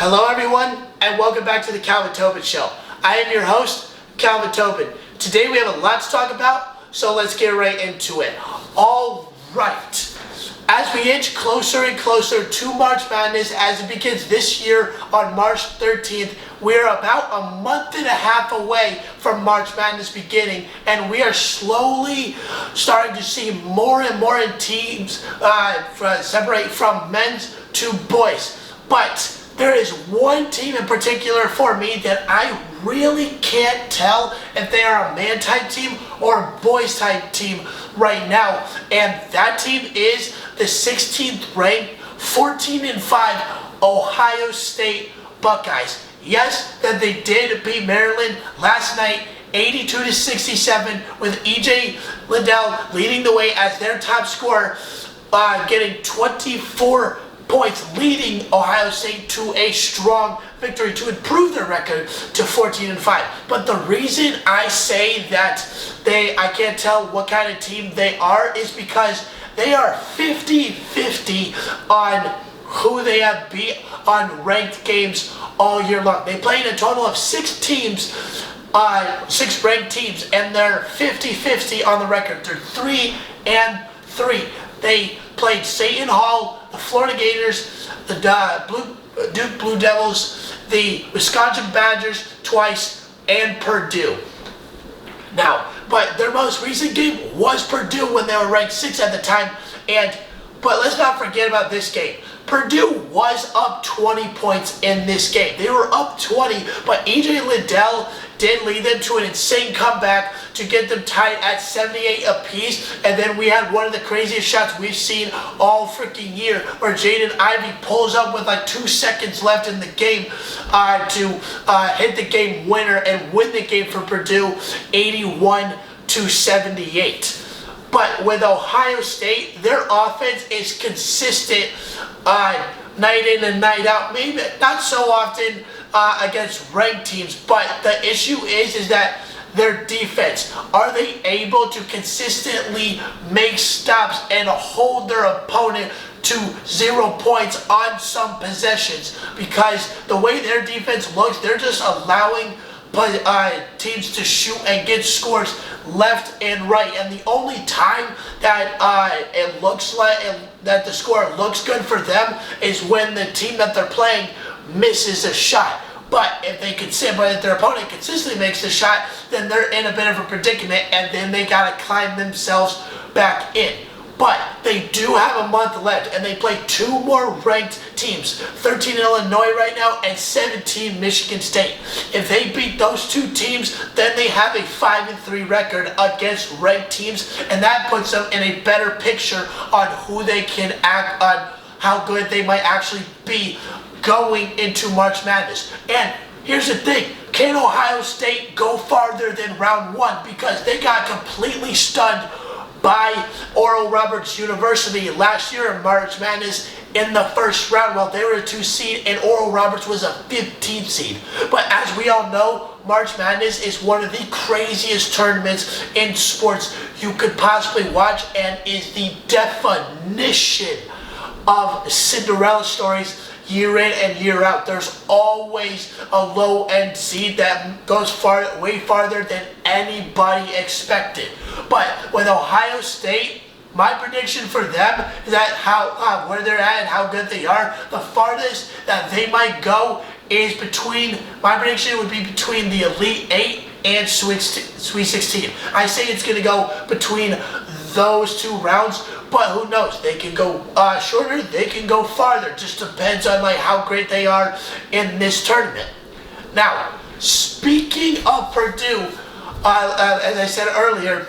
Hello everyone, and welcome back to the Calvin Tobin Show. I am your host, Calvin Tobin. Today we have a lot to talk about, so let's get right into it. All right. As we inch closer and closer to March Madness as it begins this year on March 13th, we're about a month and a half away from March Madness beginning, and we are slowly starting to see more and more teams separate from men's to boys. But there is one team in particular for me that I really can't tell if they are a man type team or a boys type team right now, and that team is the 16th ranked 14-5 Ohio State Buckeyes. Yes, that they did beat Maryland last night 82-67 with E.J. Liddell leading the way as their top scorer, getting 24 points, leading Ohio State to a strong victory to improve their record to 14-5. But the reason I say that I can't tell what kind of team they are is because they are 50-50 on who they have beat on ranked games all year long. They played a total of 6 teams, 6 ranked teams, and they're 50-50 on the record. They're 3-3. They played Seton Hall, the Florida Gators, the Duke Blue Devils, the Wisconsin Badgers twice, and Purdue. Now, but their most recent game was Purdue when they were ranked 6th at the time. But let's not forget about this game. Purdue was up 20 points in this game. They were up 20, but E.J. Liddell did lead them to an insane comeback to get them tied at 78 apiece. And then we had one of the craziest shots we've seen all freaking year, where Jaden Ivey pulls up with like 2 seconds left in the game to hit the game winner and win the game for Purdue 81-78. But with Ohio State, their offense is consistent night in and night out. Maybe not so often against ranked teams, but the issue is that their defense. Are they able to consistently make stops and hold their opponent to 0 points on some possessions? Because the way their defense looks, they're just allowing teams to shoot and get scores left and right, and the only time that it looks like that the score looks good for them is when the team that they're playing misses a shot. But if their opponent consistently makes a shot, then they're in a bit of a predicament, and then they gotta climb themselves back in. But they do have a month left, and they play 2 more ranked teams, 13 Illinois right now and 17 Michigan State. If they beat those 2 teams, then they have a 5-3 record against ranked teams, and that puts them in a better picture on who they can act on, how good they might actually be going into March Madness. And here's the thing, can Ohio State go farther than round 1? Because they got completely stunned by Oral Roberts University last year in March Madness in the first round. Well, they were a 2 seed and Oral Roberts was a 15th seed. But as we all know, March Madness is one of the craziest tournaments in sports you could possibly watch, and is the definition of Cinderella stories year in and year out. There's always a low-end seed that goes way farther than anybody expected. But with Ohio State, my prediction for them is that where they're at and how good they are, the farthest that they might go is my prediction would be between the Elite 8 and Sweet 16. I say it's going to go between those 2 rounds, but who knows? They can go shorter, they can go farther. Just depends on how great they are in this tournament. Now, speaking of Purdue, as I said earlier,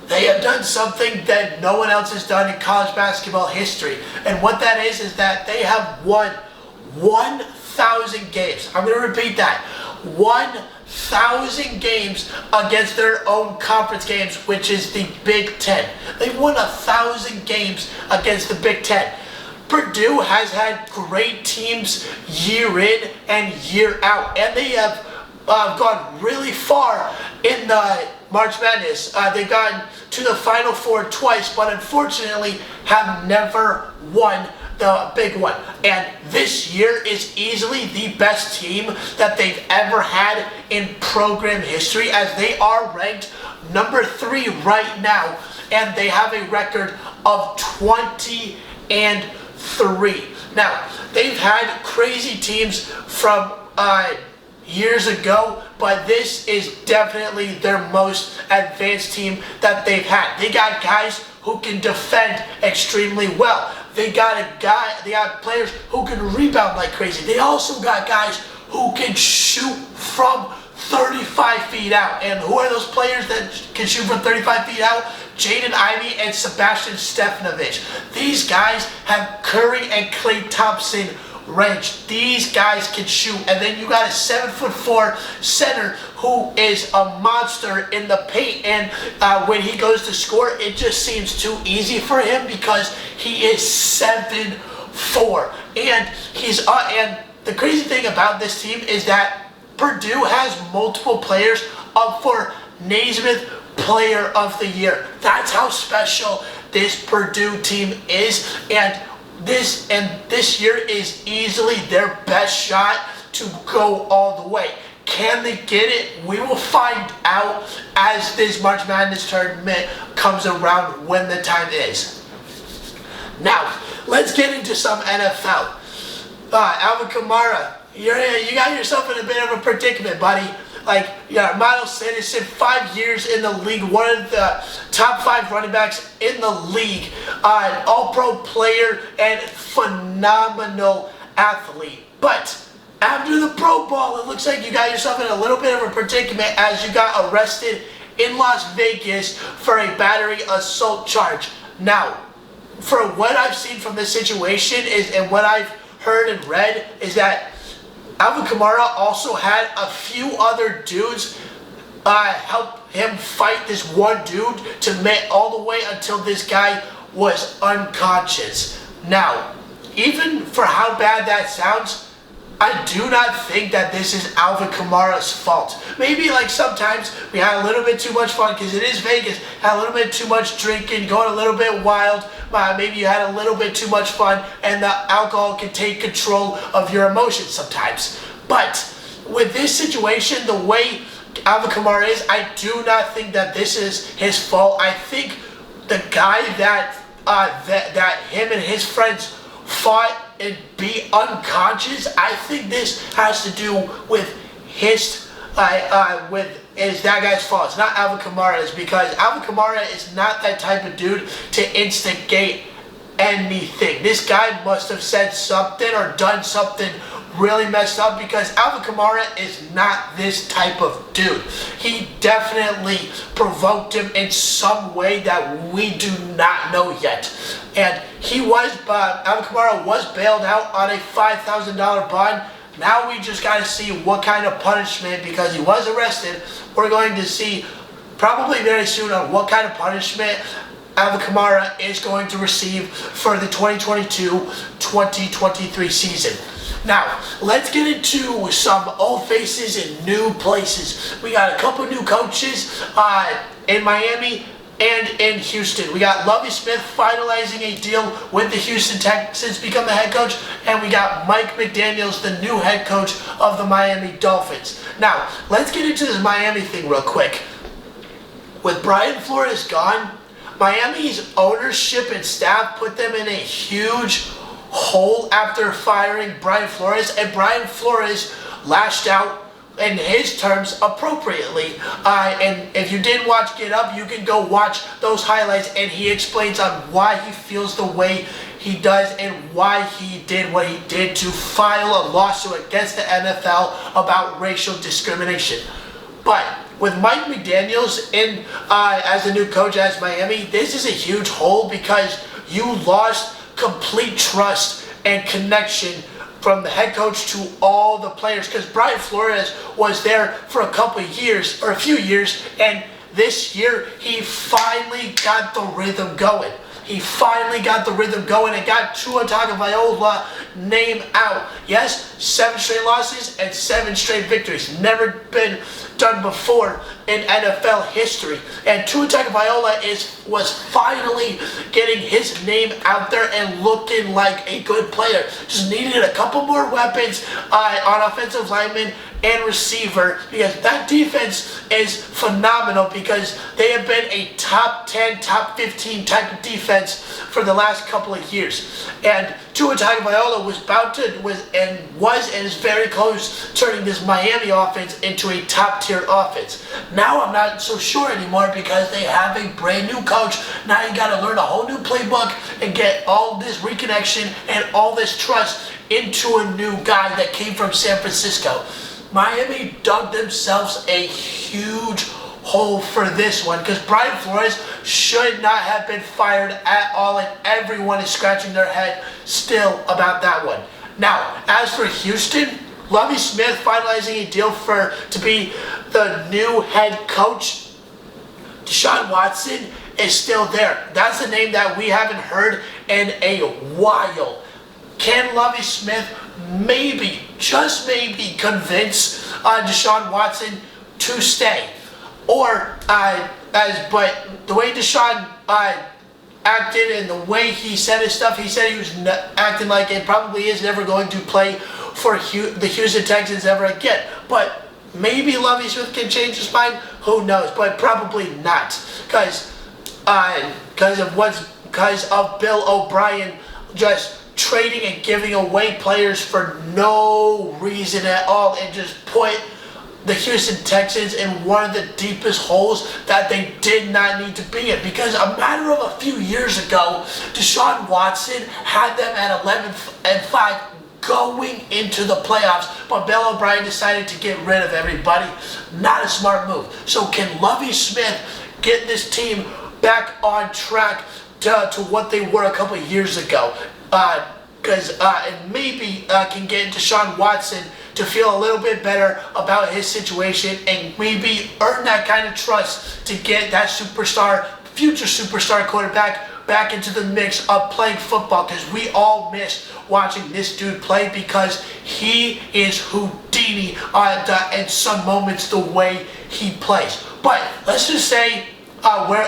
they have done something that no one else has done in college basketball history. And what that is that they have won 1,000 games. I'm going to repeat that. 1,000 games against their own conference games, which is the Big Ten. They've won 1,000 games against the Big Ten. Purdue has had great teams year in and year out, and they have gone really far in the March Madness. They've gotten to the Final Four twice, but unfortunately have never won the big one. And this year is easily the best team that they've ever had in program history, as they are ranked number 3 right now, and they have a record of 20-3. Now, they've had crazy teams from years ago, but this is definitely their most advanced team that they've had. They got guys who can defend extremely well. They got players who can rebound like crazy. They also got guys who can shoot from 35 feet out. And who are those players that can shoot from 35 feet out? Jaden Ivey and Sebastian Stefanovic. These guys have Curry and Klay Thompson range. These guys can shoot. And then you got a 7'4" center who is a monster in the paint, and when he goes to score, it just seems too easy for him because he is 7'4", and and the crazy thing about this team is that Purdue has multiple players up for Naismith Player of the Year. That's how special this Purdue team is, and this year is easily their best shot to go all the way. Can they get it? We will find out as this March Madness tournament comes around when the time is. Now, let's get into some NFL. Alvin Kamara, you got yourself in a bit of a predicament, buddy. Like, model citizen, 5 years in the league, one of the top 5 running backs in the league, all-pro player, and phenomenal athlete. But after the Pro Bowl, it looks like you got yourself in a little bit of a predicament as you got arrested in Las Vegas for a battery assault charge. Now, for what I've seen from this situation and what I've heard and read is that Alvin Kamara also had a few other dudes help him fight this one dude to make all the way until this guy was unconscious. Now, even for how bad that sounds, I do not think that this is Alvin Kamara's fault. Maybe like sometimes we had a little bit too much fun because it is Vegas, had a little bit too much drinking, going a little bit wild. Maybe you had a little bit too much fun, and the alcohol can take control of your emotions sometimes. But with this situation, the way Alvin Kamara is, I do not think that this is his fault. I think the guy that him and his friends fought and be unconscious, I think this has to do with that guy's fault. It's not Alvin Kamara's, because Alvin Kamara is not that type of dude to instigate anything. This guy must have said something or done something really messed up, because Alvin Kamara is not this type of dude. He definitely provoked him in some way that we do not know yet. And Alvin Kamara was bailed out on a $5,000 bond. Now we just got to see what kind of punishment, because he was arrested. We're going to see probably very soon on what kind of punishment Alvin Kamara is going to receive for the 2022-2023 season. Now, let's get into some old faces and new places. We got a couple new coaches in Miami and in Houston. We got Lovie Smith finalizing a deal with the Houston Texans to become the head coach, and we got Mike McDaniels, the new head coach of the Miami Dolphins. Now, let's get into this Miami thing real quick. With Brian Flores gone, Miami's ownership and staff put them in a huge hole after firing Brian Flores, and Brian Flores lashed out in his terms appropriately. And if you didn't watch Get Up, you can go watch those highlights, and he explains on why he feels the way he does and why he did what he did to file a lawsuit against the NFL about racial discrimination. But with Mike McDaniels in as the new coach as Miami, this is a huge hole, because you lost complete trust and connection from the head coach to all the players, because Brian Flores was there for a few years, and this year he finally got the rhythm going. he finally got the rhythm going and got Tua Tagovailoa name out. Yes, 7 straight losses and 7 straight victories. Never been done before in NFL history. And Tua Tagovailoa was finally getting his name out there and looking like a good player. Just needed a couple more weapons on offensive linemen and receiver, because that defense is phenomenal, because they have been a top 10, top 15 type of defense for the last couple of years. And Tua Tagovailoa was and is very close turning this Miami offense into a top tier offense. Now I'm not so sure anymore, because they have a brand new coach. Now you got to learn a whole new playbook and get all this reconnection and all this trust into a new guy that came from San Francisco. Miami dug themselves a huge hole for this one, because Brian Flores should not have been fired at all, and everyone is scratching their head still about that one. Now, as for Houston, Lovie Smith finalizing a deal to be the new head coach. Deshaun Watson is still there. That's a name that we haven't heard in a while. Can Lovie Smith maybe, just maybe, convince Deshaun Watson to stay? Or, but the way Deshaun acted and the way he said his stuff, he said he was acting like it probably is never going to play for the Houston Texans ever again. But maybe Lovie Smith can change his mind. Who knows? But probably not, because of Bill O'Brien just trading and giving away players for no reason at all, and just put the Houston Texans in one of the deepest holes that they did not need to be in. Because a matter of a few years ago, Deshaun Watson had them at 11-5 going into the playoffs, but Bill O'Brien decided to get rid of everybody. Not a smart move. So can Lovie Smith get this team back on track to what they were a couple of years ago? And maybe can get Deshaun Watson to feel a little bit better about his situation, and maybe earn that kind of trust to get that future superstar quarterback back into the mix of playing football, because we all miss watching this dude play, because he is Houdini in some moments the way he plays. But let's just say where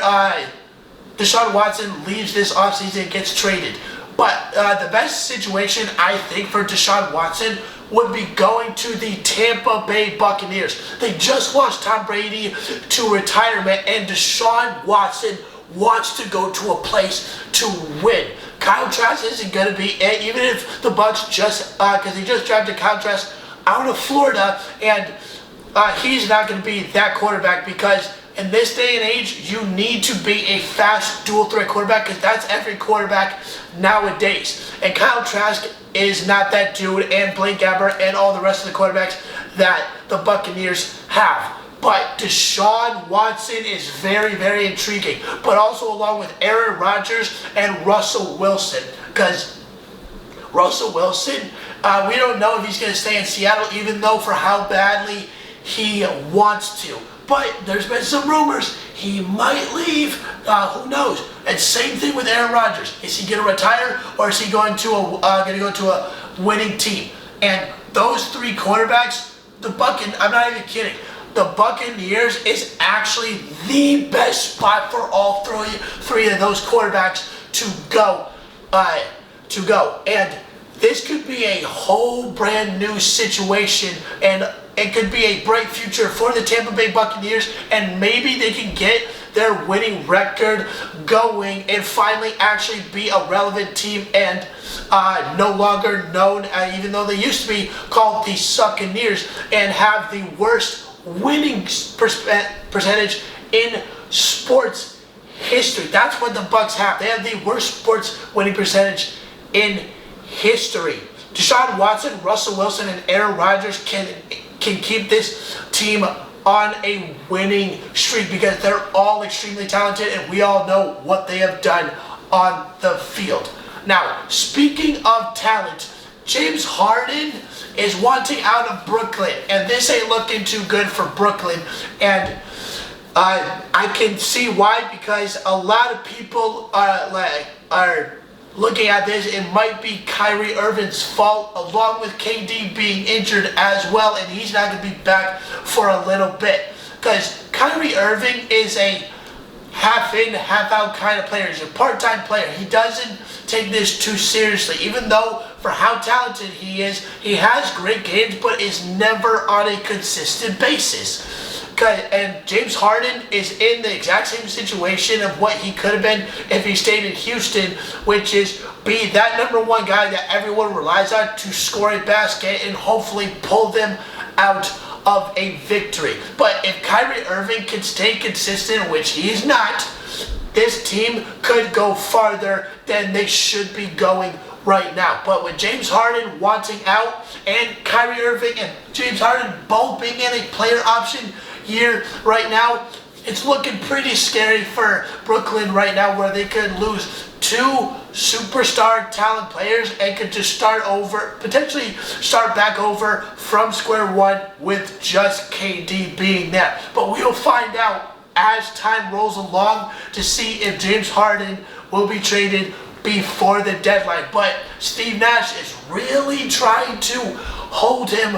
Deshaun Watson leaves this offseason and gets traded. But the best situation, I think, for Deshaun Watson would be going to the Tampa Bay Buccaneers. They just lost Tom Brady to retirement, and Deshaun Watson wants to go to a place to win. Kyle Trask isn't going to be it, even if the Bucs because he just drafted Kyle Trask out of Florida, and he's not going to be that quarterback, because in this day and age, you need to be a fast dual threat quarterback, because that's every quarterback nowadays. And Kyle Trask is not that dude, and Blaine Gabbert and all the rest of the quarterbacks that the Buccaneers have. But Deshaun Watson is very, very intriguing. But also along with Aaron Rodgers and Russell Wilson. Because Russell Wilson, we don't know if he's going to stay in Seattle, even though for how badly he wants to. But there's been some rumors he might leave. Who knows? And same thing with Aaron Rodgers. Is he going to retire, or is he going to go to a winning team? And those three quarterbacks, I'm not even kidding. The Buccaneers is actually the best spot for all three of those quarterbacks to go. And this could be a whole brand new situation, and it could be a bright future for the Tampa Bay Buccaneers, and maybe they can get their winning record going and finally actually be a relevant team, and no longer known, even though they used to be called the Succaneers, and have the worst winning percentage in sports history. That's what the Bucs have. They have the worst sports winning percentage in history. Deshaun Watson, Russell Wilson, and Aaron Rodgers can keep this team on a winning streak, because they're all extremely talented, and we all know what they have done on the field. Now, speaking of talent, James Harden is wanting out of Brooklyn, and this ain't looking too good for Brooklyn. And I can see why, because a lot of people are looking at this. It might be Kyrie Irving's fault, along with KD being injured as well, and he's not going to be back for a little bit. Because Kyrie Irving is a half in, half out kind of player. He's a part-time player. He doesn't take this too seriously, even though for how talented he is, he has great games, but is never on a consistent basis. And James Harden is in the exact same situation of what he could have been if he stayed in Houston, which is be that number one guy that everyone relies on to score a basket and hopefully pull them out of a victory. But if Kyrie Irving can stay consistent, which he is not, this team could go farther than they should be going right now. But with James Harden wanting out and Kyrie Irving and James Harden both being in a player option year right now, it's looking pretty scary for Brooklyn right now, where they could lose two superstar talent players and could just start over, potentially start back over from square one with just KD being there. But we'll find out as time rolls along to see if James Harden will be traded before the deadline. But Steve Nash is really trying to hold him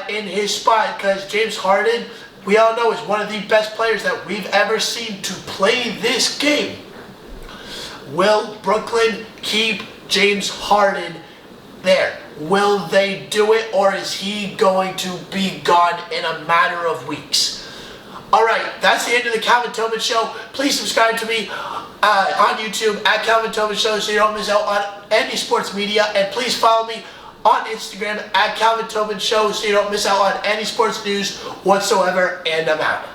in his spot, because James Harden, we all know, is one of the best players that we've ever seen to play this game. Will Brooklyn keep James Harden there? Will they do it, or is he going to be gone in a matter of weeks? Alright, that's the end of the Calvin Tobin Show. Please subscribe to me on YouTube at Calvin Tobin Show so you don't miss out on any sports media. And please follow me on Instagram at Calvin Tobin Show so you don't miss out on any sports news whatsoever. And I'm out.